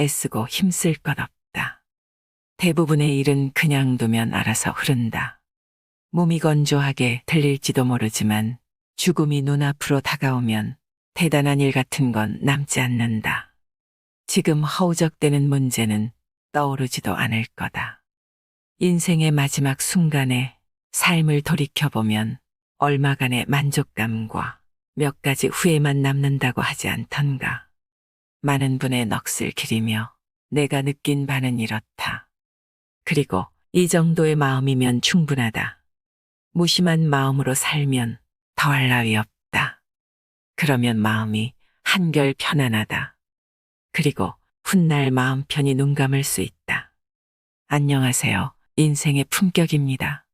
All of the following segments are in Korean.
애쓰고 힘쓸 것 없다. 대부분의 일은 그냥 두면 알아서 흐른다. 몸이 건조하게 들릴지도 모르지만 죽음이 눈앞으로 다가오면 대단한 일 같은 건 남지 않는다. 지금 허우적대는 문제는 떠오르지도 않을 거다. 인생의 마지막 순간에 삶을 돌이켜보면 얼마간의 만족감과 몇 가지 후회만 남는다고 하지 않던가. 많은 분의 넋을 기리며 내가 느낀 바는 이렇다. 그리고 이 정도의 마음이면 충분하다. 무심한 마음으로 살면 더할 나위 없다. 그러면 마음이 한결 편안하다. 그리고 훗날 마음 편히 눈 감을 수 있다. 안녕하세요. 인생의 품격입니다.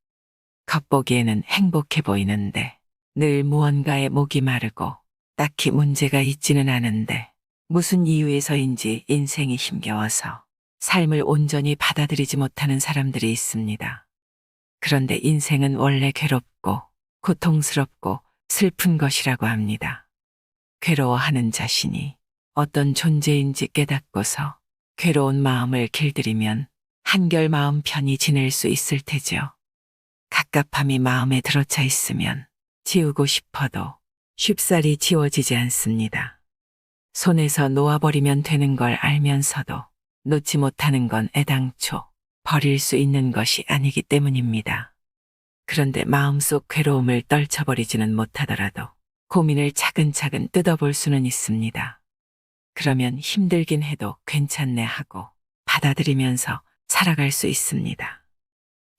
겉보기에는 행복해 보이는데 늘 무언가에 목이 마르고 딱히 문제가 있지는 않은데 무슨 이유에서인지 인생이 힘겨워서 삶을 온전히 받아들이지 못하는 사람들이 있습니다. 그런데 인생은 원래 괴롭고 고통스럽고 슬픈 것이라고 합니다. 괴로워하는 자신이 어떤 존재인지 깨닫고서 괴로운 마음을 길들이면 한결 마음 편히 지낼 수 있을 테죠. 갑갑함이 마음에 들어차 있으면 지우고 싶어도 쉽사리 지워지지 않습니다. 손에서 놓아버리면 되는 걸 알면서도 놓지 못하는 건 애당초 버릴 수 있는 것이 아니기 때문입니다. 그런데 마음속 괴로움을 떨쳐버리지는 못하더라도 고민을 차근차근 뜯어볼 수는 있습니다. 그러면 힘들긴 해도 괜찮네 하고 받아들이면서 살아갈 수 있습니다.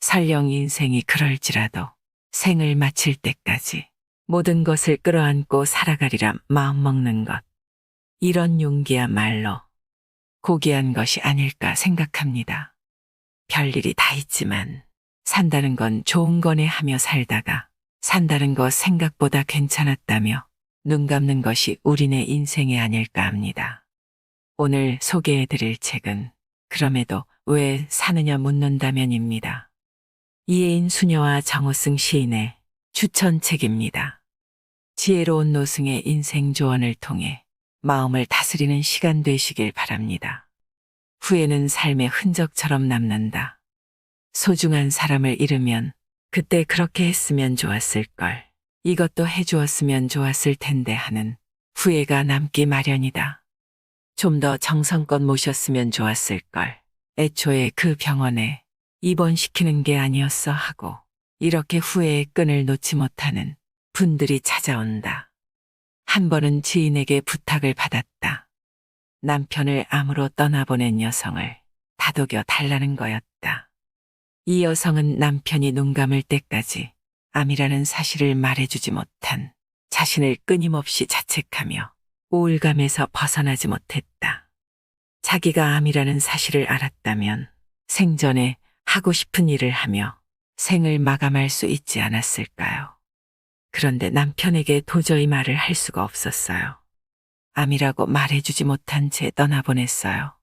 설령 인생이 그럴지라도 생을 마칠 때까지 모든 것을 끌어안고 살아가리라 마음먹는 것. 이런 용기야말로 고귀한 것이 아닐까 생각합니다. 별일이 다 있지만 산다는 건 좋은 거네 하며 살다가 산다는 거 생각보다 괜찮았다며 눈 감는 것이 우리네 인생이 아닐까 합니다. 오늘 소개해드릴 책은 그럼에도 왜 사느냐 묻는다면입니다. 이혜인 수녀와 정호승 시인의 추천책입니다. 지혜로운 노승의 인생 조언을 통해 마음을 다스리는 시간 되시길 바랍니다. 후회는 삶의 흔적처럼 남는다. 소중한 사람을 잃으면 그때 그렇게 했으면 좋았을걸. 이것도 해주었으면 좋았을 텐데 하는 후회가 남기 마련이다. 좀 더 정성껏 모셨으면 좋았을걸. 애초에 그 병원에 입원시키는 게 아니었어 하고 이렇게 후회의 끈을 놓지 못하는 분들이 찾아온다. 한 번은 지인에게 부탁을 받았다. 남편을 암으로 떠나보낸 여성을 다독여 달라는 거였다. 이 여성은 남편이 눈 감을 때까지 암이라는 사실을 말해주지 못한 자신을 끊임없이 자책하며 우울감에서 벗어나지 못했다. 자기가 암이라는 사실을 알았다면 생전에 하고 싶은 일을 하며 생을 마감할 수 있지 않았을까요? 그런데 남편에게 도저히 말을 할 수가 없었어요. 암이라고 말해주지 못한 채 떠나보냈어요.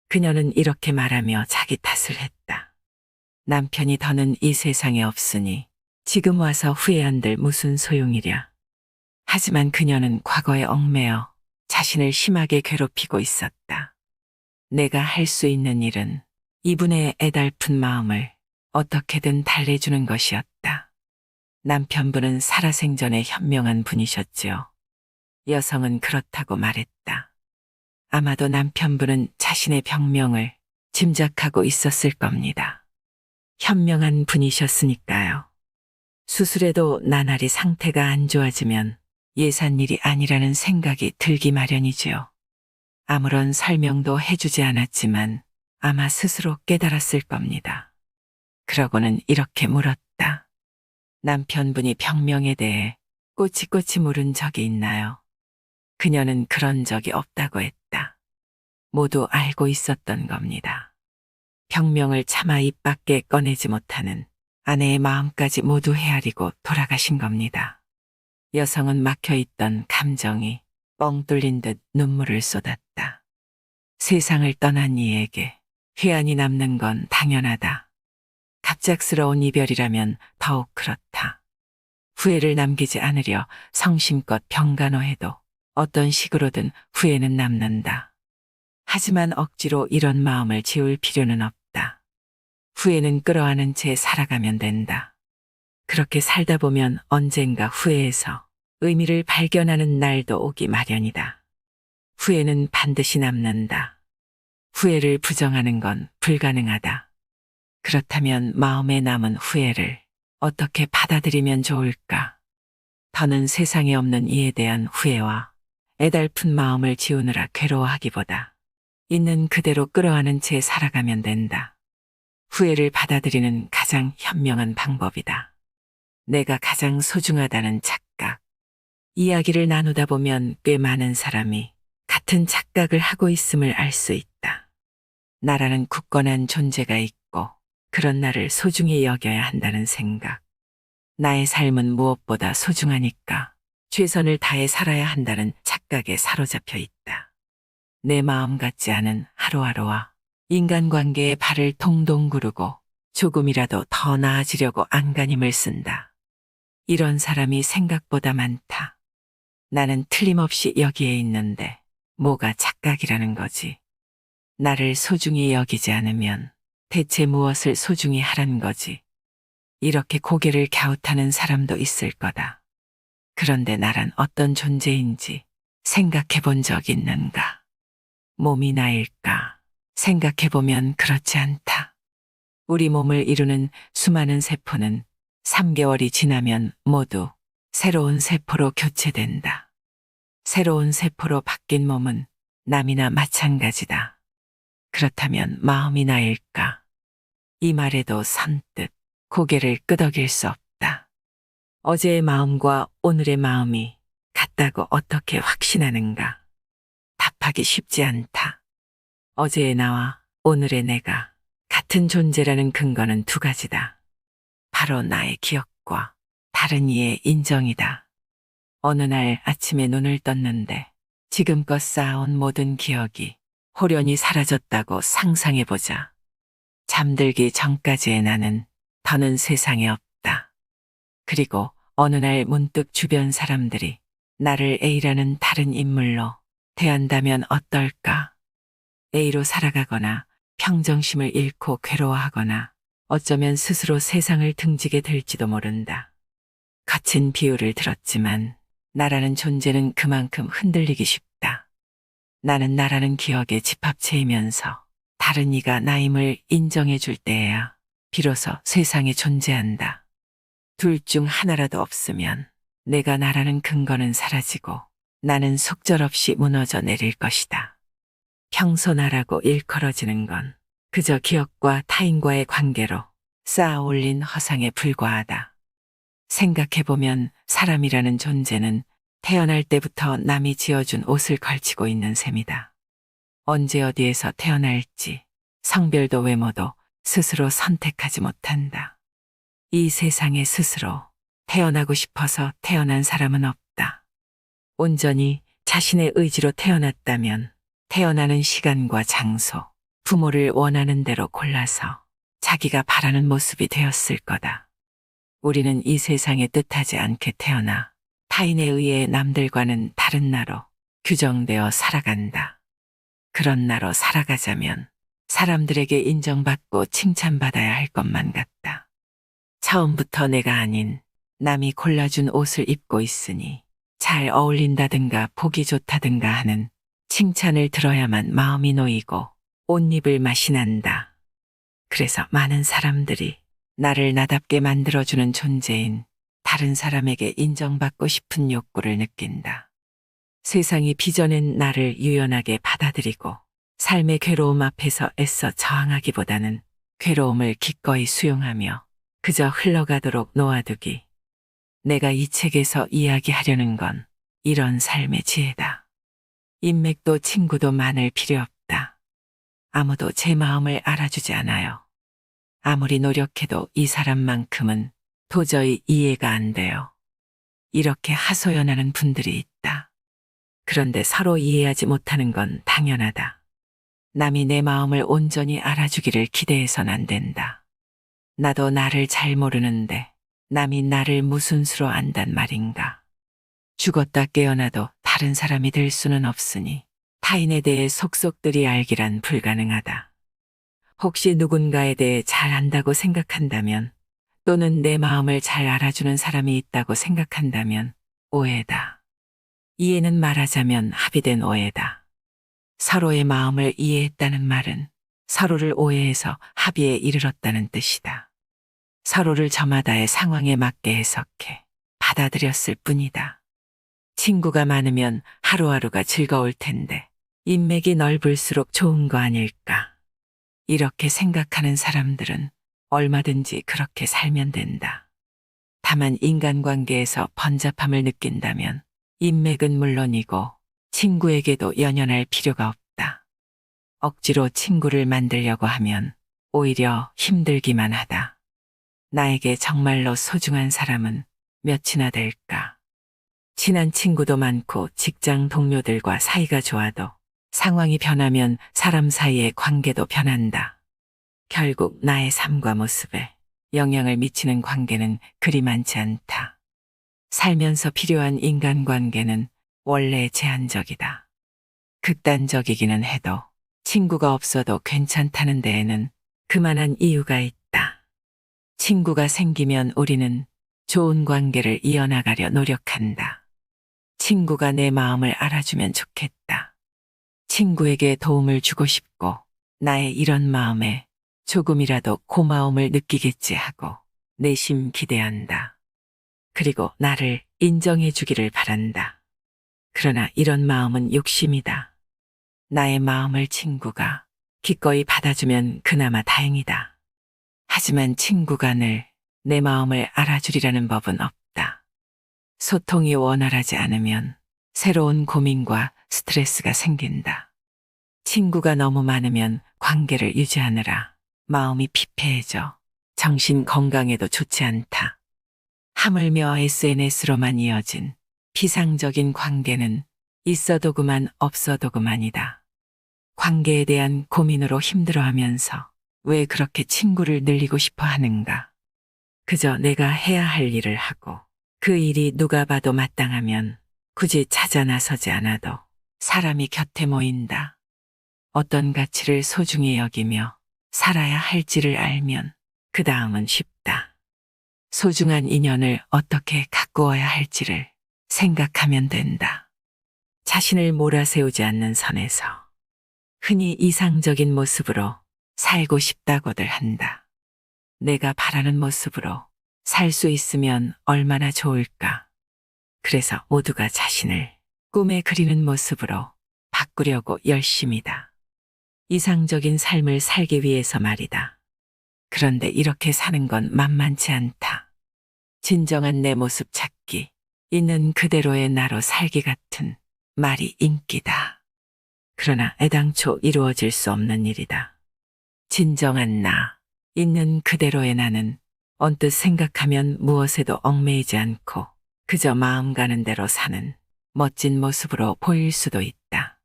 그녀는 이렇게 말하며 자기 탓을 했다. 남편이 더는 이 세상에 없으니 지금 와서 후회한들 무슨 소용이랴. 하지만 그녀는 과거에 얽매여 자신을 심하게 괴롭히고 있었다. 내가 할 수 있는 일은 이분의 애달픈 마음을 어떻게든 달래주는 것이었다. 남편분은 살아생전에 현명한 분이셨지요. 여성은 그렇다고 말했다. 아마도 남편분은 자신의 병명을 짐작하고 있었을 겁니다. 현명한 분이셨으니까요. 수술에도 나날이 상태가 안 좋아지면 예산일이 아니라는 생각이 들기 마련이지요. 아무런 설명도 해주지 않았지만 아마 스스로 깨달았을 겁니다. 그러고는 이렇게 물었다. 남편분이 병명에 대해 꼬치꼬치 물은 적이 있나요? 그녀는 그런 적이 없다고 했다. 모두 알고 있었던 겁니다. 병명을 차마 입 밖에 꺼내지 못하는 아내의 마음까지 모두 헤아리고 돌아가신 겁니다. 여성은 막혀있던 감정이 뻥 뚫린 듯 눈물을 쏟았다. 세상을 떠난 이에게 회한이 남는 건 당연하다. 갑작스러운 이별이라면 더욱 그렇다. 후회를 남기지 않으려 성심껏 병간호해도 어떤 식으로든 후회는 남는다. 하지만 억지로 이런 마음을 지울 필요는 없다. 후회는 끌어안은 채 살아가면 된다. 그렇게 살다 보면 언젠가 후회에서 의미를 발견하는 날도 오기 마련이다. 후회는 반드시 남는다. 후회를 부정하는 건 불가능하다. 그렇다면 마음에 남은 후회를 어떻게 받아들이면 좋을까? 더는 세상에 없는 이에 대한 후회와 애달픈 마음을 지우느라 괴로워하기보다 있는 그대로 끌어안은 채 살아가면 된다. 후회를 받아들이는 가장 현명한 방법이다. 내가 가장 소중하다는 착각. 이야기를 나누다 보면 꽤 많은 사람이 같은 착각을 하고 있음을 알 수 있다. 나라는 굳건한 존재가 있고 그런 나를 소중히 여겨야 한다는 생각. 나의 삶은 무엇보다 소중하니까 최선을 다해 살아야 한다는 착각에 사로잡혀 있다. 내 마음 같지 않은 하루하루와 인간관계에 발을 동동 구르고 조금이라도 더 나아지려고 안간힘을 쓴다. 이런 사람이 생각보다 많다. 나는 틀림없이 여기에 있는데 뭐가 착각이라는 거지. 나를 소중히 여기지 않으면 대체 무엇을 소중히 하란 거지. 이렇게 고개를 갸웃하는 사람도 있을 거다. 그런데 나란 어떤 존재인지 생각해 본 적 있는가? 몸이 나일까? 생각해 보면 그렇지 않다. 우리 몸을 이루는 수많은 세포는 3개월이 지나면 모두 새로운 세포로 교체된다. 새로운 세포로 바뀐 몸은 남이나 마찬가지다. 그렇다면 마음이 나일까? 이 말에도 선뜻 고개를 끄덕일 수 없다. 어제의 마음과 오늘의 마음이 같다고 어떻게 확신하는가? 답하기 쉽지 않다. 어제의 나와 오늘의 내가 같은 존재라는 근거는 두 가지다. 바로 나의 기억과 다른 이의 인정이다. 어느 날 아침에 눈을 떴는데 지금껏 쌓아온 모든 기억이 호련히 사라졌다고 상상해보자. 잠들기 전까지의 나는 더는 세상에 없다. 그리고 어느 날 문득 주변 사람들이 나를 A라는 다른 인물로 대한다면 어떨까? A로 살아가거나 평정심을 잃고 괴로워하거나 어쩌면 스스로 세상을 등지게 될지도 모른다. 거친 비유를 들었지만 나라는 존재는 그만큼 흔들리기 쉽다. 나는 나라는 기억의 집합체이면서 다른 이가 나임을 인정해 줄 때에야 비로소 세상에 존재한다. 둘 중 하나라도 없으면 내가 나라는 근거는 사라지고 나는 속절없이 무너져 내릴 것이다. 평소 나라고 일컬어지는 건 그저 기억과 타인과의 관계로 쌓아 올린 허상에 불과하다. 생각해보면 사람이라는 존재는 태어날 때부터 남이 지어준 옷을 걸치고 있는 셈이다. 언제 어디에서 태어날지 성별도 외모도 스스로 선택하지 못한다. 이 세상에 스스로 태어나고 싶어서 태어난 사람은 없다. 온전히 자신의 의지로 태어났다면 태어나는 시간과 장소, 부모를 원하는 대로 골라서 자기가 바라는 모습이 되었을 거다. 우리는 이 세상에 뜻하지 않게 태어나 타인에 의해 남들과는 다른 나로 규정되어 살아간다. 그런 나로 살아가자면 사람들에게 인정받고 칭찬받아야 할 것만 같다. 처음부터 내가 아닌 남이 골라준 옷을 입고 있으니 잘 어울린다든가 보기 좋다든가 하는 칭찬을 들어야만 마음이 놓이고 옷입을 맛이 난다. 그래서 많은 사람들이 나를 나답게 만들어주는 존재인 다른 사람에게 인정받고 싶은 욕구를 느낀다. 세상이 빚어낸 나를 유연하게 받아들이고 삶의 괴로움 앞에서 애써 저항하기보다는 괴로움을 기꺼이 수용하며 그저 흘러가도록 놓아두기. 내가 이 책에서 이야기하려는 건 이런 삶의 지혜다. 인맥도 친구도 많을 필요 없다. 아무도 제 마음을 알아주지 않아요. 아무리 노력해도 이 사람만큼은 도저히 이해가 안 돼요. 이렇게 하소연하는 분들이 있다. 그런데 서로 이해하지 못하는 건 당연하다. 남이 내 마음을 온전히 알아주기를 기대해선 안 된다. 나도 나를 잘 모르는데 남이 나를 무슨 수로 안단 말인가. 죽었다 깨어나도 다른 사람이 될 수는 없으니 타인에 대해 속속들이 알기란 불가능하다. 혹시 누군가에 대해 잘 안다고 생각한다면, 또는 내 마음을 잘 알아주는 사람이 있다고 생각한다면 오해다. 이해는 말하자면 합의된 오해다. 서로의 마음을 이해했다는 말은 서로를 오해해서 합의에 이르렀다는 뜻이다. 서로를 저마다의 상황에 맞게 해석해 받아들였을 뿐이다. 친구가 많으면 하루하루가 즐거울 텐데 인맥이 넓을수록 좋은 거 아닐까. 이렇게 생각하는 사람들은 얼마든지 그렇게 살면 된다. 다만 인간관계에서 번잡함을 느낀다면 인맥은 물론이고 친구에게도 연연할 필요가 없다. 억지로 친구를 만들려고 하면 오히려 힘들기만 하다. 나에게 정말로 소중한 사람은 몇이나 될까? 친한 친구도 많고 직장 동료들과 사이가 좋아도 상황이 변하면 사람 사이의 관계도 변한다. 결국 나의 삶과 모습에 영향을 미치는 관계는 그리 많지 않다. 살면서 필요한 인간관계는 원래 제한적이다. 극단적이기는 해도 친구가 없어도 괜찮다는 데에는 그만한 이유가 있다. 친구가 생기면 우리는 좋은 관계를 이어나가려 노력한다. 친구가 내 마음을 알아주면 좋겠다. 친구에게 도움을 주고 싶고 나의 이런 마음에 조금이라도 고마움을 느끼겠지 하고 내심 기대한다. 그리고 나를 인정해 주기를 바란다. 그러나 이런 마음은 욕심이다. 나의 마음을 친구가 기꺼이 받아주면 그나마 다행이다. 하지만 친구가 늘 내 마음을 알아주리라는 법은 없다. 소통이 원활하지 않으면 새로운 고민과 스트레스가 생긴다. 친구가 너무 많으면 관계를 유지하느라 마음이 피폐해져 정신 건강에도 좋지 않다. 하물며 SNS로만 이어진 피상적인 관계는 있어도 그만 없어도 그만이다. 관계에 대한 고민으로 힘들어하면서 왜 그렇게 친구를 늘리고 싶어 하는가? 그저 내가 해야 할 일을 하고 그 일이 누가 봐도 마땅하면 굳이 찾아 나서지 않아도 사람이 곁에 모인다. 어떤 가치를 소중히 여기며 살아야 할지를 알면 그 다음은 쉽다. 소중한 인연을 어떻게 가꾸어야 할지를 생각하면 된다. 자신을 몰아세우지 않는 선에서 흔히 이상적인 모습으로 살고 싶다고들 한다. 내가 바라는 모습으로 살 수 있으면 얼마나 좋을까. 그래서 모두가 자신을 꿈에 그리는 모습으로 바꾸려고 열심이다. 이상적인 삶을 살기 위해서 말이다. 그런데 이렇게 사는 건 만만치 않다. 진정한 내 모습 찾기, 있는 그대로의 나로 살기 같은 말이 인기다. 그러나 애당초 이루어질 수 없는 일이다. 진정한 나, 있는 그대로의 나는 언뜻 생각하면 무엇에도 얽매이지 않고 그저 마음 가는 대로 사는 멋진 모습으로 보일 수도 있다.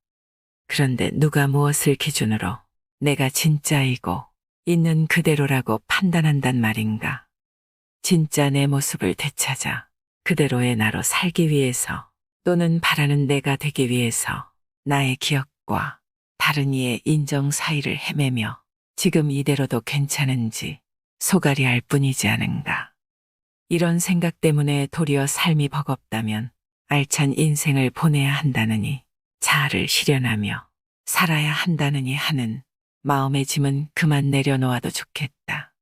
그런데 누가 무엇을 기준으로 내가 진짜이고 있는 그대로라고 판단한단 말인가? 진짜 내 모습을 되찾아 그대로의 나로 살기 위해서 또는 바라는 내가 되기 위해서 나의 기억과 다른 이의 인정 사이를 헤매며 지금 이대로도 괜찮은지 소갈이 알 뿐이지 않은가. 이런 생각 때문에 도리어 삶이 버겁다면 알찬 인생을 보내야 한다느니 자아를 실현하며 살아야 한다느니 하는 마음의 짐은 그만 내려놓아도 좋겠다.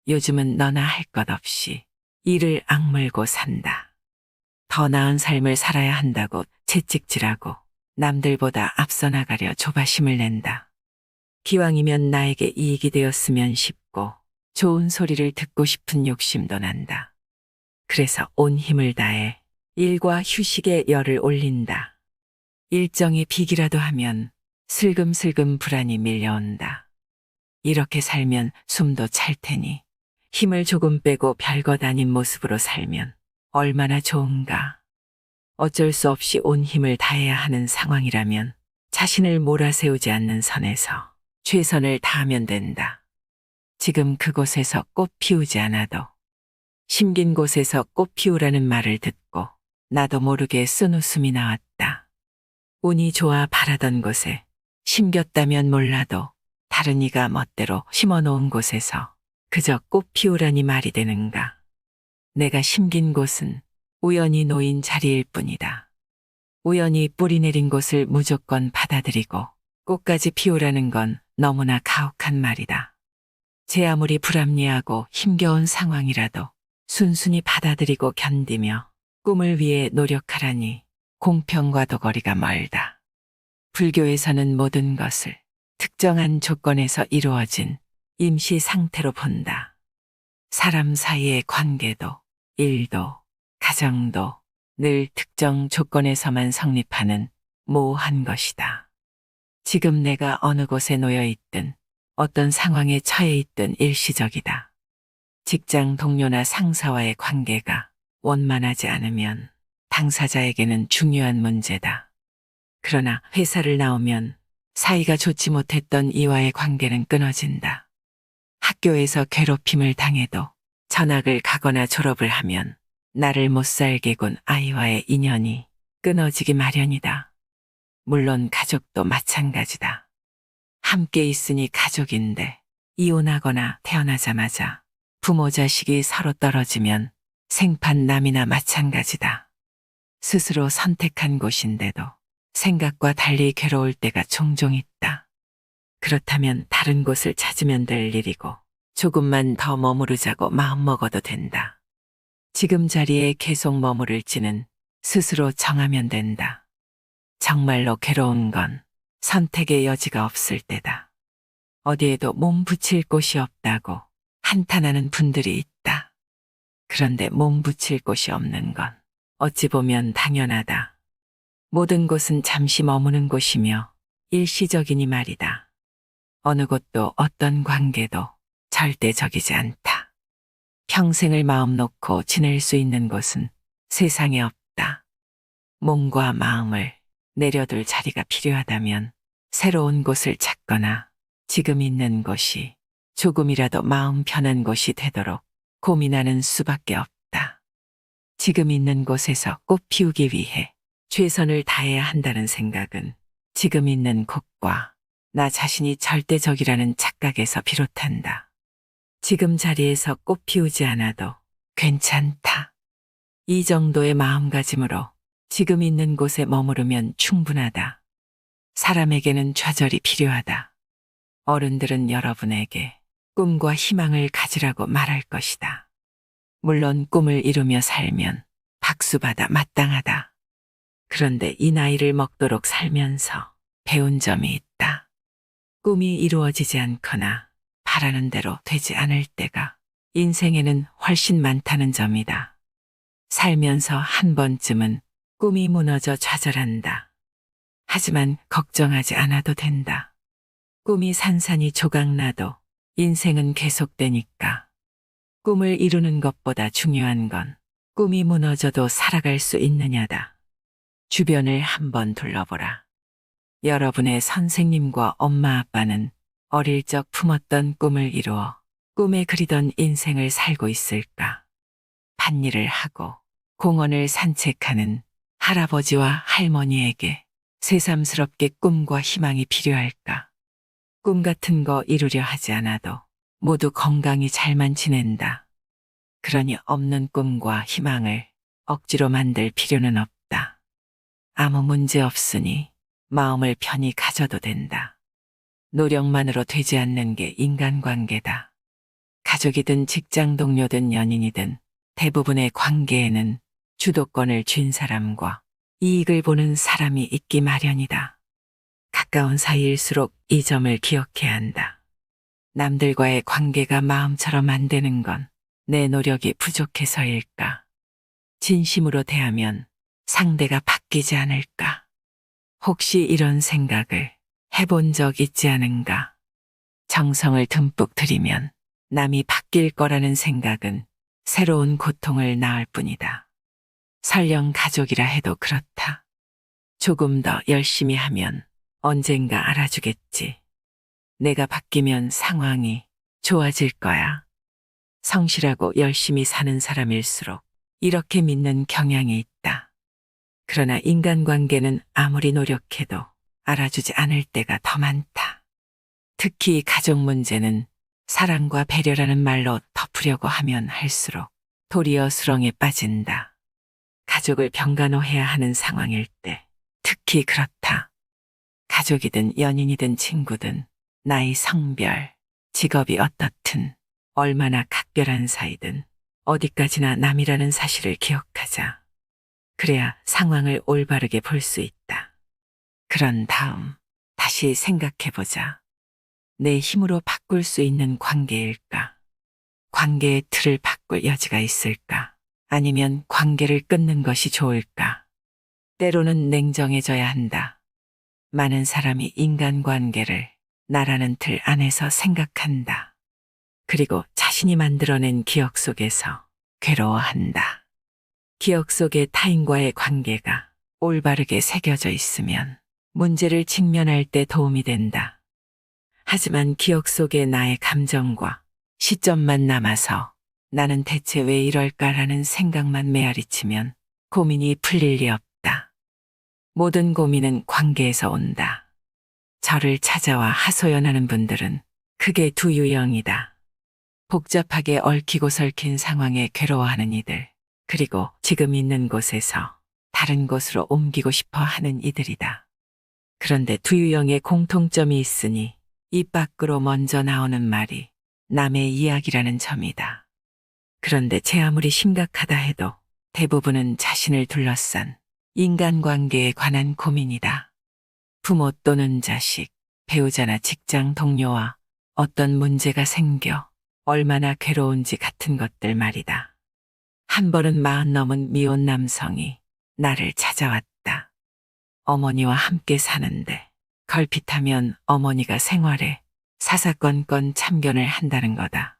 요즘은 너나 할 것 없이 이를 악물고 산다. 더 나은 삶을 살아야 한다고 채찍질하고 남들보다 앞서 나가려 조바심을 낸다. 기왕이면 나에게 이익이 되었으면 싶고 좋은 소리를 듣고 싶은 욕심도 난다. 그래서 온 힘을 다해 일과 휴식에 열을 올린다. 일정이 비기라도 하면 슬금슬금 불안이 밀려온다. 이렇게 살면 숨도 찰 테니 힘을 조금 빼고 별것 아닌 모습으로 살면 얼마나 좋은가. 어쩔 수 없이 온 힘을 다해야 하는 상황이라면 자신을 몰아세우지 않는 선에서 최선을 다하면 된다. 지금 그곳에서 꽃 피우지 않아도 심긴 곳에서 꽃 피우라는 말을 듣고 나도 모르게 쓴 웃음이 나왔다. 운이 좋아 바라던 곳에 심겼다면 몰라도 다른 이가 멋대로 심어놓은 곳에서 그저 꽃 피우라니 말이 되는가. 내가 심긴 곳은 우연히 놓인 자리일 뿐이다. 우연히 뿌리 내린 곳을 무조건 받아들이고 꽃까지 피우라는 건 너무나 가혹한 말이다. 제 아무리 불합리하고 힘겨운 상황이라도 순순히 받아들이고 견디며 꿈을 위해 노력하라니 공평과도 거리가 멀다. 불교에서는 모든 것을 특정한 조건에서 이루어진 임시 상태로 본다. 사람 사이의 관계도, 일도, 가정도 늘 특정 조건에서만 성립하는 모호한 것이다. 지금 내가 어느 곳에 놓여 있든 어떤 상황에 처해 있든 일시적이다. 직장 동료나 상사와의 관계가 원만하지 않으면 당사자에게는 중요한 문제다. 그러나 회사를 나오면 사이가 좋지 못했던 이와의 관계는 끊어진다. 학교에서 괴롭힘을 당해도 전학을 가거나 졸업을 하면 나를 못 살게 군 아이와의 인연이 끊어지기 마련이다. 물론 가족도 마찬가지다. 함께 있으니 가족인데 이혼하거나 태어나자마자 부모 자식이 서로 떨어지면 생판남이나 마찬가지다. 스스로 선택한 곳인데도 생각과 달리 괴로울 때가 종종 있다. 그렇다면 다른 곳을 찾으면 될 일이고 조금만 더 머무르자고 마음먹어도 된다. 지금 자리에 계속 머무를지는 스스로 정하면 된다. 정말로 괴로운 건 선택의 여지가 없을 때다. 어디에도 몸 붙일 곳이 없다고 한탄하는 분들이 있다. 그런데 몸 붙일 곳이 없는 건 어찌 보면 당연하다. 모든 곳은 잠시 머무는 곳이며 일시적이니 말이다. 어느 곳도 어떤 관계도 절대적이지 않다. 평생을 마음 놓고 지낼 수 있는 곳은 세상에 없다. 몸과 마음을 내려둘 자리가 필요하다면 새로운 곳을 찾거나 지금 있는 곳이 조금이라도 마음 편한 곳이 되도록 고민하는 수밖에 없다. 지금 있는 곳에서 꽃 피우기 위해 최선을 다해야 한다는 생각은 지금 있는 곳과 나 자신이 절대적이라는 착각에서 비롯한다. 지금 자리에서 꽃 피우지 않아도 괜찮다. 이 정도의 마음가짐으로 지금 있는 곳에 머무르면 충분하다. 사람에게는 좌절이 필요하다. 어른들은 여러분에게 꿈과 희망을 가지라고 말할 것이다. 물론 꿈을 이루며 살면 박수받아 마땅하다. 그런데 이 나이를 먹도록 살면서 배운 점이 있다. 꿈이 이루어지지 않거나 바라는 대로 되지 않을 때가 인생에는 훨씬 많다는 점이다. 살면서 한 번쯤은 꿈이 무너져 좌절한다. 하지만 걱정하지 않아도 된다. 꿈이 산산이 조각나도 인생은 계속되니까. 꿈을 이루는 것보다 중요한 건 꿈이 무너져도 살아갈 수 있느냐다. 주변을 한번 둘러보라. 여러분의 선생님과 엄마 아빠는 어릴 적 품었던 꿈을 이루어 꿈에 그리던 인생을 살고 있을까? 밭일을 하고 공원을 산책하는 할아버지와 할머니에게 새삼스럽게 꿈과 희망이 필요할까? 꿈 같은 거 이루려 하지 않아도 모두 건강히 잘만 지낸다. 그러니 없는 꿈과 희망을 억지로 만들 필요는 없다. 아무 문제 없으니 마음을 편히 가져도 된다. 노력만으로 되지 않는 게 인간관계다. 가족이든 직장 동료든 연인이든 대부분의 관계에는 주도권을 쥔 사람과 이익을 보는 사람이 있기 마련이다. 가까운 사이일수록 이 점을 기억해야 한다. 남들과의 관계가 마음처럼 안 되는 건 내 노력이 부족해서일까? 진심으로 대하면 상대가 바뀌지 않을까? 혹시 이런 생각을 해본 적 있지 않은가? 정성을 듬뿍 들이면 남이 바뀔 거라는 생각은 새로운 고통을 낳을 뿐이다. 설령 가족이라 해도 그렇다. 조금 더 열심히 하면 언젠가 알아주겠지. 내가 바뀌면 상황이 좋아질 거야. 성실하고 열심히 사는 사람일수록 이렇게 믿는 경향이 있다. 그러나 그러나 인간관계는 아무리 노력해도 알아주지 않을 때가 더 많다. 특히 가족 문제는 사랑과 배려라는 말로 덮으려고 하면 할수록 도리어 수렁에 빠진다. 가족을 병간호해야 하는 상황일 때 특히 그렇다. 가족이든 연인이든 친구든 나이, 성별, 직업이 어떻든 얼마나 각별한 사이든 어디까지나 남이라는 사실을 기억하자. 그래야 상황을 올바르게 볼 수 있다. 그런 다음 다시 생각해보자. 내 힘으로 바꿀 수 있는 관계일까? 관계의 틀을 바꿀 여지가 있을까? 아니면 관계를 끊는 것이 좋을까? 때로는 냉정해져야 한다. 많은 사람이 인간관계를 나라는 틀 안에서 생각한다. 그리고 자신이 만들어낸 기억 속에서 괴로워한다. 기억 속에 타인과의 관계가 올바르게 새겨져 있으면 문제를 직면할 때 도움이 된다. 하지만 기억 속에 나의 감정과 시점만 남아서 나는 대체 왜 이럴까라는 생각만 메아리치면 고민이 풀릴 리 없다. 모든 고민은 관계에서 온다. 저를 찾아와 하소연하는 분들은 크게 두 유형이다. 복잡하게 얽히고 설킨 상황에 괴로워하는 이들, 그리고 지금 있는 곳에서 다른 곳으로 옮기고 싶어 하는 이들이다. 그런데 두 유형의 공통점이 있으니 입 밖으로 먼저 나오는 말이 남의 이야기라는 점이다. 그런데 제 아무리 심각하다 해도 대부분은 자신을 둘러싼 인간관계에 관한 고민이다. 부모 또는 자식, 배우자나 직장 동료와 어떤 문제가 생겨 얼마나 괴로운지 같은 것들 말이다. 한 번은 40 넘은 미혼 남성이 나를 찾아왔다. 어머니와 함께 사는데 걸핏하면 어머니가 생활에 사사건건 참견을 한다는 거다.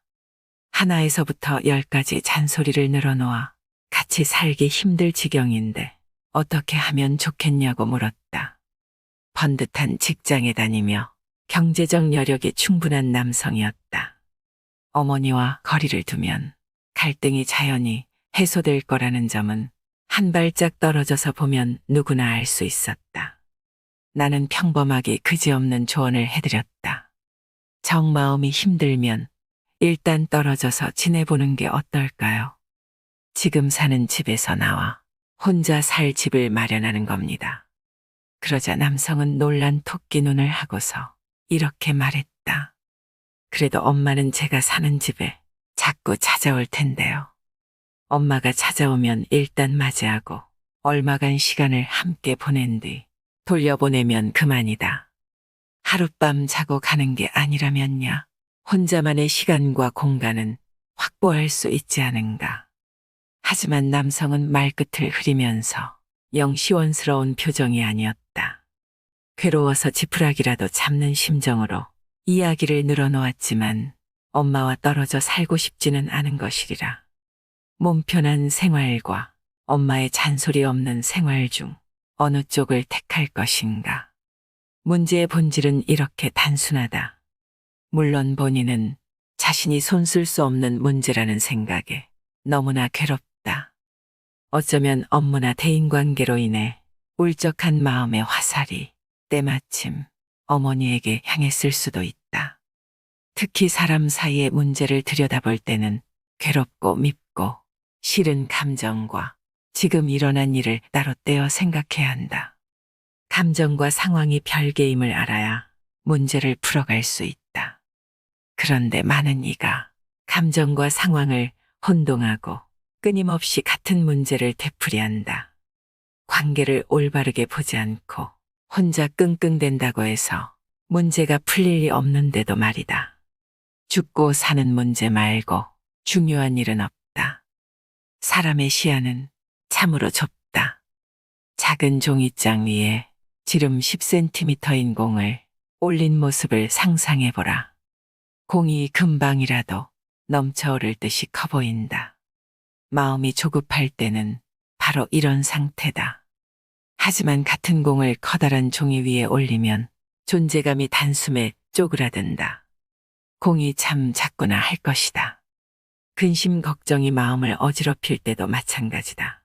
하나에서부터 10까지 잔소리를 늘어놓아 같이 살기 힘들 지경인데 어떻게 하면 좋겠냐고 물었다. 번듯한 직장에 다니며 경제적 여력이 충분한 남성이었다. 어머니와 거리를 두면 갈등이 자연히 해소될 거라는 점은 한 발짝 떨어져서 보면 누구나 알 수 있었다. 나는 평범하게 그지없는 조언을 해드렸다. 정마음이 힘들면 일단 떨어져서 지내보는 게 어떨까요? 지금 사는 집에서 나와 혼자 살 집을 마련하는 겁니다. 그러자 남성은 놀란 토끼 눈을 하고서 이렇게 말했다. 그래도 엄마는 제가 사는 집에 자꾸 찾아올 텐데요. 엄마가 찾아오면 일단 맞이하고 얼마간 시간을 함께 보낸 뒤 돌려보내면 그만이다. 하룻밤 자고 가는 게 아니라면야 혼자만의 시간과 공간은 확보할 수 있지 않은가. 하지만 남성은 말끝을 흐리면서 영 시원스러운 표정이 아니었다. 괴로워서 지푸라기라도 잡는 심정으로 이야기를 늘어놓았지만 엄마와 떨어져 살고 싶지는 않은 것이리라. 몸 편한 생활과 엄마의 잔소리 없는 생활 중 어느 쪽을 택할 것인가. 문제의 본질은 이렇게 단순하다. 물론 본인은 자신이 손쓸 수 없는 문제라는 생각에 너무나 괴롭다. 어쩌면 업무나 대인관계로 인해 울적한 마음의 화살이 때마침 어머니에게 향했을 수도 있다. 특히 사람 사이의 문제를 들여다볼 때는 괴롭고 밉고 싫은 감정과 지금 일어난 일을 따로 떼어 생각해야 한다. 감정과 상황이 별개임을 알아야 문제를 풀어갈 수 있다. 그런데 많은 이가 감정과 상황을 혼동하고 끊임없이 같은 문제를 되풀이한다. 관계를 올바르게 보지 않고 혼자 끙끙댄다고 해서 문제가 풀릴 리 없는데도 말이다. 죽고 사는 문제 말고 중요한 일은 없다. 사람의 시야는 참으로 좁다. 작은 종이장 위에 지름 10cm인 공을 올린 모습을 상상해보라. 공이 금방이라도 넘쳐오를 듯이 커 보인다. 마음이 조급할 때는 바로 이런 상태다. 하지만 같은 공을 커다란 종이 위에 올리면 존재감이 단숨에 쪼그라든다. 공이 참 작구나 할 것이다. 근심 걱정이 마음을 어지럽힐 때도 마찬가지다.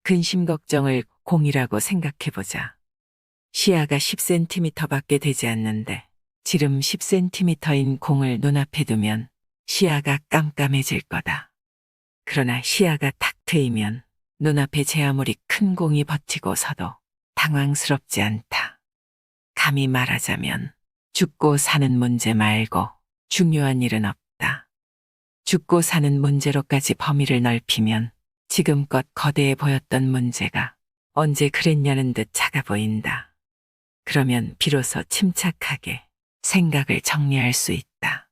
근심 걱정을 공이라고 생각해보자. 시야가 10cm밖에 되지 않는데 지름 10cm인 공을 눈앞에 두면 시야가 깜깜해질 거다. 그러나 시야가 탁 트이면 눈앞에 제 아무리 큰 공이 버티고 서도 당황스럽지 않다. 감히 말하자면 죽고 사는 문제 말고 중요한 일은 없다. 죽고 사는 문제로까지 범위를 넓히면 지금껏 거대해 보였던 문제가 언제 그랬냐는 듯 작아 보인다. 그러면 비로소 침착하게 생각을 정리할 수 있다.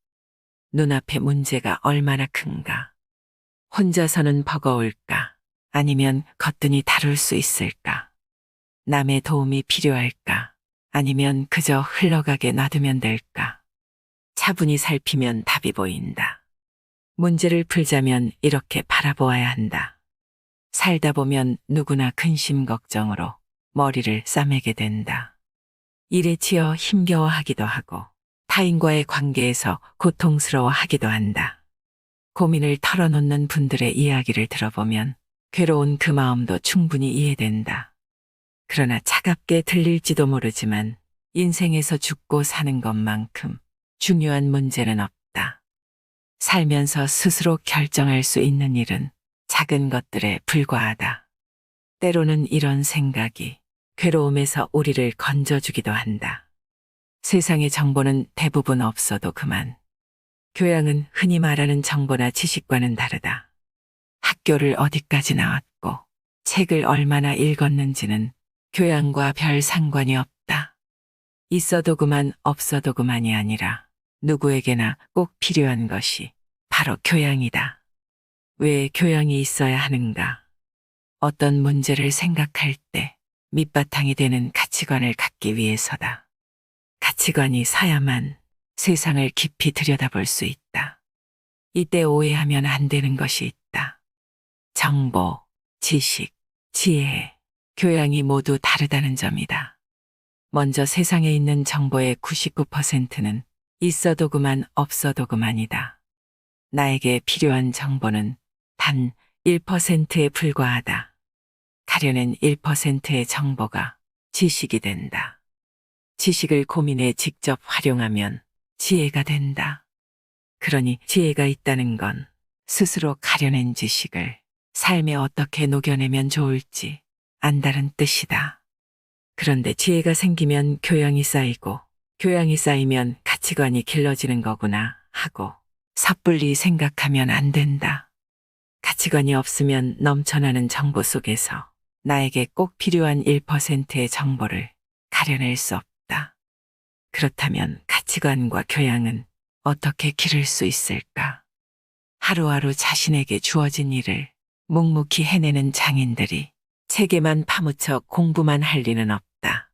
눈앞의 문제가 얼마나 큰가? 혼자서는 버거울까? 아니면 거뜬히 다룰 수 있을까? 남의 도움이 필요할까? 아니면 그저 흘러가게 놔두면 될까? 차분히 살피면 답이 보인다. 문제를 풀자면 이렇게 바라보아야 한다. 살다 보면 누구나 근심 걱정으로 머리를 싸매게 된다. 일에 치여 힘겨워하기도 하고 타인과의 관계에서 고통스러워하기도 한다. 고민을 털어놓는 분들의 이야기를 들어보면 괴로운 그 마음도 충분히 이해된다. 그러나 차갑게 들릴지도 모르지만 인생에서 죽고 사는 것만큼 중요한 문제는 없다. 살면서 스스로 결정할 수 있는 일은 작은 것들에 불과하다. 때로는 이런 생각이 괴로움에서 우리를 건져주기도 한다. 세상의 정보는 대부분 없어도 그만. 교양은 흔히 말하는 정보나 지식과는 다르다. 학교를 어디까지 나왔고 책을 얼마나 읽었는지는 교양과 별 상관이 없다. 있어도 그만 없어도 그만이 아니라 누구에게나 꼭 필요한 것이 바로 교양이다. 왜 교양이 있어야 하는가? 어떤 문제를 생각할 때 밑바탕이 되는 가치관을 갖기 위해서다. 가치관이 서야만 세상을 깊이 들여다볼 수 있다. 이때 오해하면 안 되는 것이 있다. 정보, 지식, 지혜, 교양이 모두 다르다는 점이다. 먼저 세상에 있는 정보의 99%는 있어도 그만 없어도 그만이다. 나에게 필요한 정보는 단 1%에 불과하다. 가려낸 1%의 정보가 지식이 된다. 지식을 고민에 직접 활용하면 지혜가 된다. 그러니 지혜가 있다는 건 스스로 가려낸 지식을 삶에 어떻게 녹여내면 좋을지 안다는 뜻이다. 그런데 지혜가 생기면 교양이 쌓이고 교양이 쌓이면 가치관이 길러지는 거구나 하고 섣불리 생각하면 안 된다. 가치관이 없으면 넘쳐나는 정보 속에서 나에게 꼭 필요한 1%의 정보를 가려낼 수 없다. 그렇다면 가치관과 교양은 어떻게 기를 수 있을까? 하루하루 자신에게 주어진 일을 묵묵히 해내는 장인들이 책에만 파묻혀 공부만 할 리는 없다.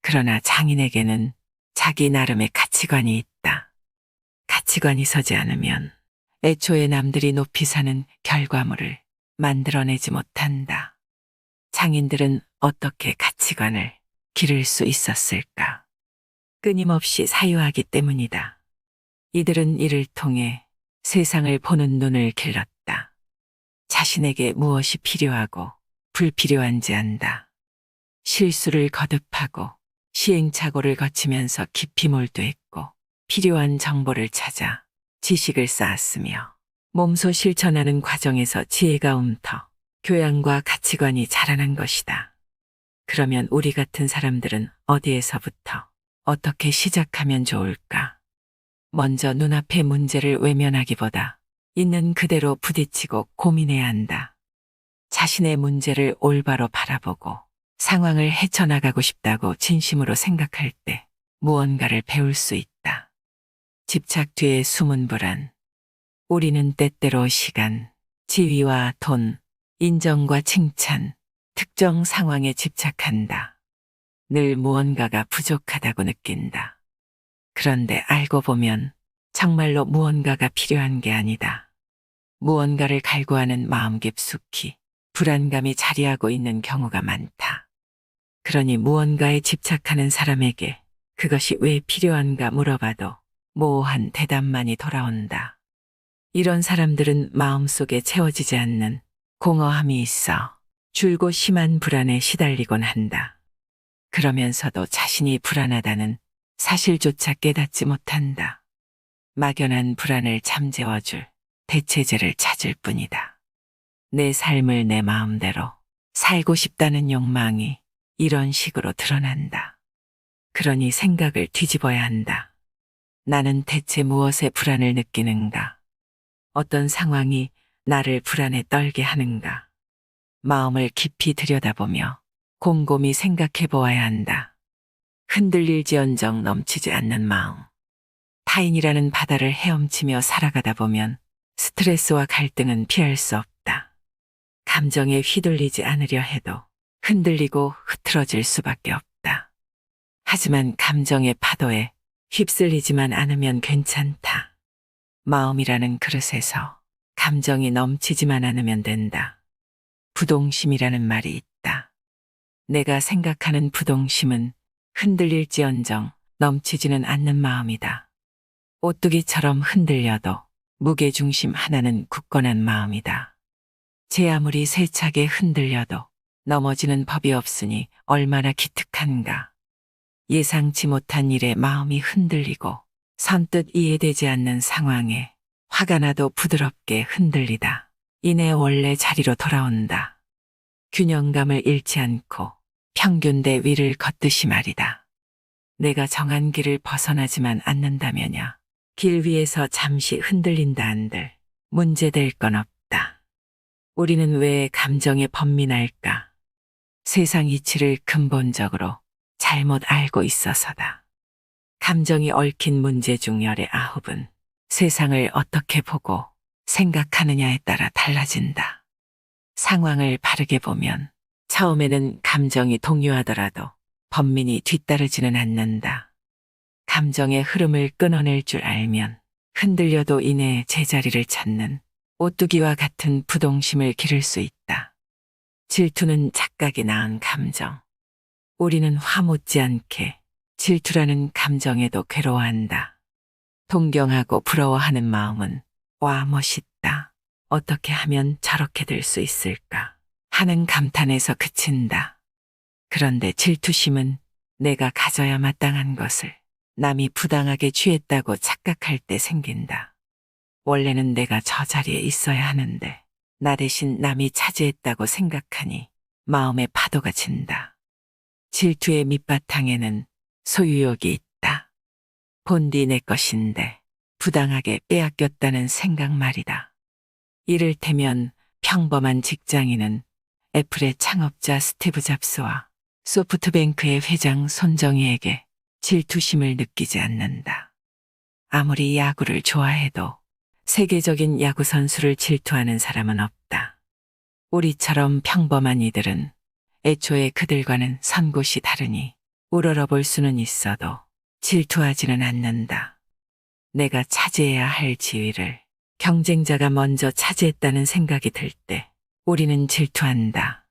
그러나 장인에게는 자기 나름의 가치관이 있다. 가치관이 서지 않으면 애초에 남들이 높이 사는 결과물을 만들어내지 못한다. 장인들은 어떻게 가치관을 기를 수 있었을까? 끊임없이 사유하기 때문이다. 이들은 이를 통해 세상을 보는 눈을 길렀다. 자신에게 무엇이 필요하고 불필요한지 안다. 실수를 거듭하고 시행착오를 거치면서 깊이 몰두했고 필요한 정보를 찾아 지식을 쌓았으며 몸소 실천하는 과정에서 지혜가 움터 교양과 가치관이 자라난 것이다. 그러면 우리 같은 사람들은 어디에서부터 어떻게 시작하면 좋을까? 먼저 눈앞의 문제를 외면하기보다 있는 그대로 부딪히고 고민해야 한다. 자신의 문제를 올바로 바라보고 상황을 헤쳐나가고 싶다고 진심으로 생각할 때 무언가를 배울 수 있다. 집착 뒤에 숨은 불안. 우리는 때때로 시간, 지위와 돈, 인정과 칭찬, 특정 상황에 집착한다. 늘 무언가가 부족하다고 느낀다. 그런데 알고 보면 정말로 무언가가 필요한 게 아니다. 무언가를 갈구하는 마음 깊숙이 불안감이 자리하고 있는 경우가 많다. 그러니 무언가에 집착하는 사람에게 그것이 왜 필요한가 물어봐도 모호한 대답만이 돌아온다. 이런 사람들은 마음속에 채워지지 않는 공허함이 있어 줄고 심한 불안에 시달리곤 한다. 그러면서도 자신이 불안하다는 사실조차 깨닫지 못한다. 막연한 불안을 잠재워줄 대체제를 찾을 뿐이다. 내 삶을 내 마음대로 살고 싶다는 욕망이 이런 식으로 드러난다. 그러니 생각을 뒤집어야 한다. 나는 대체 무엇에 불안을 느끼는가? 어떤 상황이 나를 불안에 떨게 하는가? 마음을 깊이 들여다보며 곰곰이 생각해 보아야 한다. 흔들릴지언정 넘치지 않는 마음. 타인이라는 바다를 헤엄치며 살아가다 보면 스트레스와 갈등은 피할 수 없다. 감정에 휘둘리지 않으려 해도 흔들리고 흐트러질 수밖에 없다. 하지만 감정의 파도에 휩쓸리지만 않으면 괜찮다. 마음이라는 그릇에서 감정이 넘치지만 않으면 된다. 부동심이라는 말이 있다. 내가 생각하는 부동심은 흔들릴지언정 넘치지는 않는 마음이다. 오뚜기처럼 흔들려도 무게중심 하나는 굳건한 마음이다. 제 아무리 세차게 흔들려도 넘어지는 법이 없으니 얼마나 기특한가. 예상치 못한 일에 마음이 흔들리고 선뜻 이해되지 않는 상황에 화가 나도 부드럽게 흔들리다. 이내 원래 자리로 돌아온다. 균형감을 잃지 않고 평균대 위를 걷듯이 말이다. 내가 정한 길을 벗어나지만 않는다면야 길 위에서 잠시 흔들린다 한들 문제될 건 없다. 우리는 왜 감정에 번민할까? 세상 이치를 근본적으로 잘못 알고 있어서다. 감정이 얽힌 문제 중 19은 세상을 어떻게 보고 생각하느냐에 따라 달라진다. 상황을 바르게 보면 처음에는 감정이 동요하더라도 번민이 뒤따르지는 않는다. 감정의 흐름을 끊어낼 줄 알면 흔들려도 이내 제자리를 찾는 오뚜기와 같은 부동심을 기를 수 있다. 질투는 착각이 낳은 감정. 우리는 화 못지않게 질투라는 감정에도 괴로워한다. 동경하고 부러워하는 마음은 와 멋있다. 어떻게 하면 저렇게 될 수 있을까 하는 감탄에서 그친다. 그런데 질투심은 내가 가져야 마땅한 것을 남이 부당하게 취했다고 착각할 때 생긴다. 원래는 내가 저 자리에 있어야 하는데 나 대신 남이 차지했다고 생각하니 마음에 파도가 친다. 질투의 밑바탕에는 소유욕이 있다. 본디 내 것인데 부당하게 빼앗겼다는 생각 말이다. 이를테면 평범한 직장인은 애플의 창업자 스티브 잡스와 소프트뱅크의 회장 손정희에게 질투심을 느끼지 않는다. 아무리 야구를 좋아해도 세계적인 야구 선수를 질투하는 사람은 없다. 우리처럼 평범한 이들은 애초에 그들과는 선 곳이 다르니 우러러볼 수는 있어도 질투하지는 않는다. 내가 차지해야 할 지위를 경쟁자가 먼저 차지했다는 생각이 들 때 우리는 질투한다.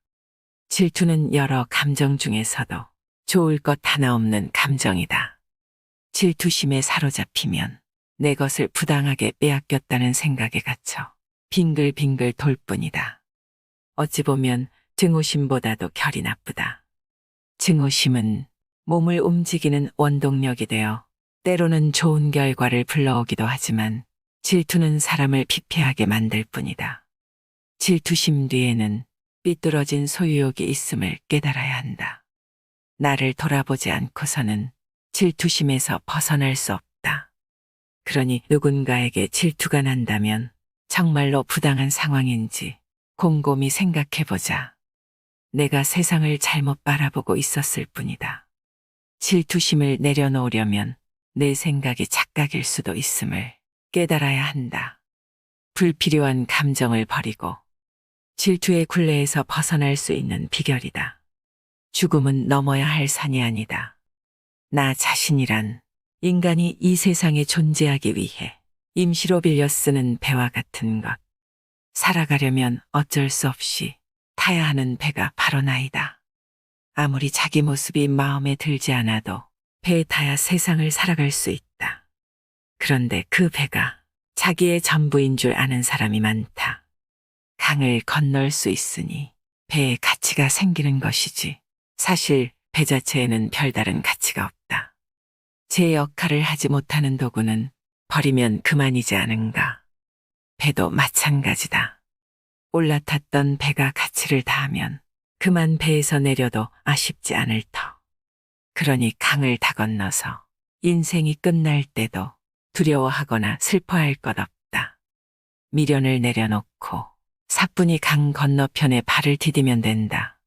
질투는 여러 감정 중에서도 좋을 것 하나 없는 감정이다. 질투심에 사로잡히면 내 것을 부당하게 빼앗겼다는 생각에 갇혀 빙글빙글 돌 뿐이다. 어찌 보면 증오심보다도 결이 나쁘다. 증오심은 몸을 움직이는 원동력이 되어 때로는 좋은 결과를 불러오기도 하지만 질투는 사람을 피폐하게 만들 뿐이다. 질투심 뒤에는 삐뚤어진 소유욕이 있음을 깨달아야 한다. 나를 돌아보지 않고서는 질투심에서 벗어날 수 없다. 그러니 누군가에게 질투가 난다면 정말로 부당한 상황인지 곰곰이 생각해보자. 내가 세상을 잘못 바라보고 있었을 뿐이다. 질투심을 내려놓으려면 내 생각이 착각일 수도 있음을 깨달아야 한다. 불필요한 감정을 버리고 질투의 굴레에서 벗어날 수 있는 비결이다. 죽음은 넘어야 할 산이 아니다. 나 자신이란 인간이 이 세상에 존재하기 위해 임시로 빌려 쓰는 배와 같은 것. 살아가려면 어쩔 수 없이 타야 하는 배가 바로 나이다. 아무리 자기 모습이 마음에 들지 않아도 배에 타야 세상을 살아갈 수 있다. 그런데 그 배가 자기의 전부인 줄 아는 사람이 많다. 강을 건널 수 있으니 배에 가치가 생기는 것이지. 사실 배 자체에는 별다른 가치가 없다. 제 역할을 하지 못하는 도구는 버리면 그만이지 않은가. 배도 마찬가지다. 올라탔던 배가 가치를 다하면 그만 배에서 내려도 아쉽지 않을 터. 그러니 강을 다 건너서 인생이 끝날 때도 두려워하거나 슬퍼할 것 없다. 미련을 내려놓고 사뿐히 강 건너편에 발을 디디면 된다.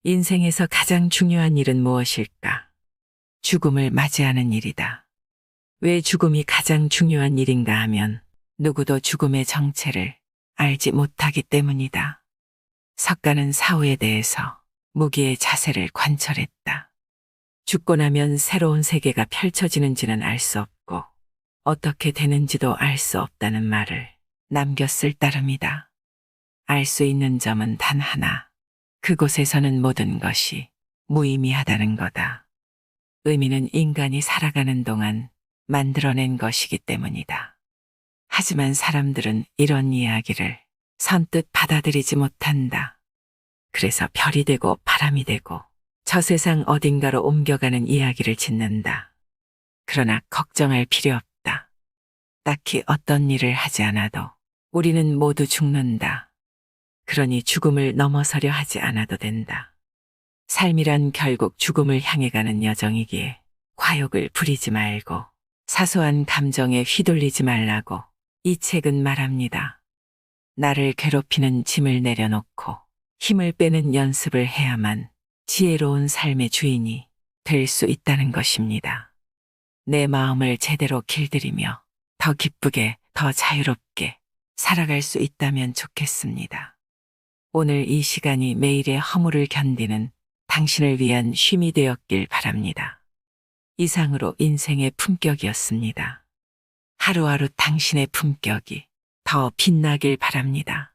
인생에서 가장 중요한 일은 무엇일까? 죽음을 맞이하는 일이다. 왜 죽음이 가장 중요한 일인가 하면 누구도 죽음의 정체를 알지 못하기 때문이다. 석가는 사후에 대해서 무기의 자세를 관철했다. 죽고 나면 새로운 세계가 펼쳐지는지는 알 수 없고 어떻게 되는지도 알 수 없다는 말을 남겼을 따름이다. 알 수 있는 점은 단 하나. 그곳에서는 모든 것이 무의미하다는 거다. 의미는 인간이 살아가는 동안 만들어낸 것이기 때문이다. 하지만 사람들은 이런 이야기를 선뜻 받아들이지 못한다. 그래서 별이 되고 바람이 되고 저 세상 어딘가로 옮겨가는 이야기를 짓는다. 그러나 걱정할 필요 없다. 딱히 어떤 일을 하지 않아도 우리는 모두 죽는다. 그러니 죽음을 넘어서려 하지 않아도 된다. 삶이란 결국 죽음을 향해 가는 여정이기에 과욕을 부리지 말고 사소한 감정에 휘둘리지 말라고 이 책은 말합니다. 나를 괴롭히는 짐을 내려놓고 힘을 빼는 연습을 해야만 지혜로운 삶의 주인이 될 수 있다는 것입니다. 내 마음을 제대로 길들이며 더 기쁘게, 더 자유롭게 살아갈 수 있다면 좋겠습니다. 오늘 이 시간이 매일의 허물을 견디는 당신을 위한 쉼이 되었길 바랍니다. 이상으로 인생의 품격이었습니다. 하루하루 당신의 품격이 더 빛나길 바랍니다.